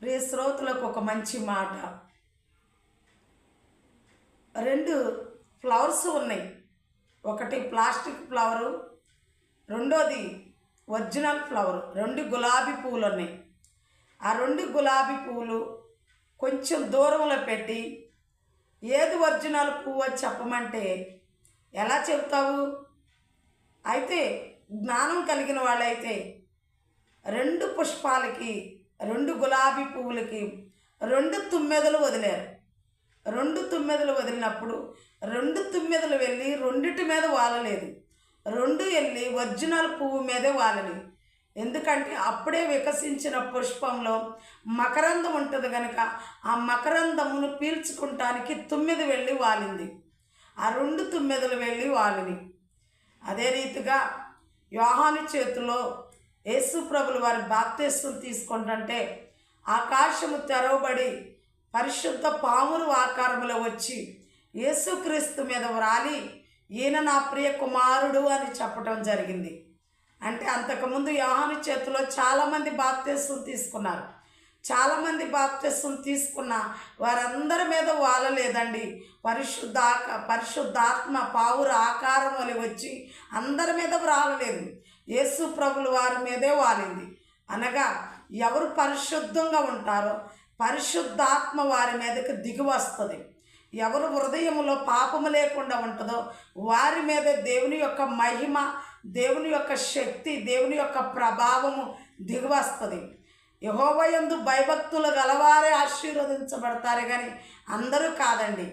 ప్రియ శ్రోతలకు ఒక మంచి మాట. 2 ఫ్లవర్స్ ఉన్నాయి. ఒకటి ప్లాస్టిక్ ఫ్లవరు, రెండోది ఒరిజినల్ ఫ్లవర్. 2 గులాబీ పువ్వులు ఉన్నాయి. ఆ 2 గులాబీ పువ్వులు కొంచెం దూరంలో పెట్టి ఏది ఒరిజినల్ పువ్వు అని చెప్పమంటే ఎలా చెప్తావు? అయితే జ్ఞానం కలిగిన వాళ్ళైతే 2 పుష్పాలకి, 2 గులాబీ పువ్వులకి 2 తుమ్మెదలు వదిలారు. 2 తుమ్మెదలు వదిలినప్పుడు 2 తుమ్మెదలు వెళ్ళి రెండిటి మీద వాలలేదు. 2 వెళ్ళి ఒరిజినల్ పువ్వు మీదే వాలని. ఎందుకంటే అప్పుడే వికసించిన పుష్పంలో మకరందం ఉంటుంది కనుక ఆ మకరందమును పీల్చుకుంటానికి 9 వెళ్ళి వాలింది. ఆ 2 తుమ్మెదలు వెళ్ళి వాలిని. అదే రీతిగా యోహాను చేతిలో యేసు ప్రభులు వారి బాప్తిస్మం తీసుకుంటుంటే ఆకాశము తెరవబడి పరిశుద్ధ పామురు ఆకారములో వచ్చి యేసుక్రీస్తు మీద వ్రాలి ఈయన నా ప్రియ కుమారుడు అని చెప్పడం జరిగింది. అంటే అంతకుముందు యోహాను చేతిలో చాలామంది బాప్తిస్మం తీసుకున్నారు. చాలామంది బాప్తిస్మం తీసుకున్న వారందరి మీద వాలలేదండి. పరిశుద్ధాత్మ పావుర ఆకారం వలె వచ్చి అందరి మీద వ్రాలలేదు. యేసు ప్రభుల వారి మీదే వాలింది. అనగా ఎవరు పరిశుద్ధంగా ఉంటారో పరిశుద్ధాత్మ వారి మీదకి దిగి వస్తుంది. ఎవరు హృదయంలో పాపము లేకుండా ఉంటుందో వారి మీద దేవుని యొక్క మహిమ, దేవుని యొక్క శక్తి, దేవుని యొక్క ప్రభావము దిగి వస్తుంది. యెహోవా యందు భయభక్తులు గలవారే ఆశీర్వదించబడతారు కానీ అందరూ కాదండి.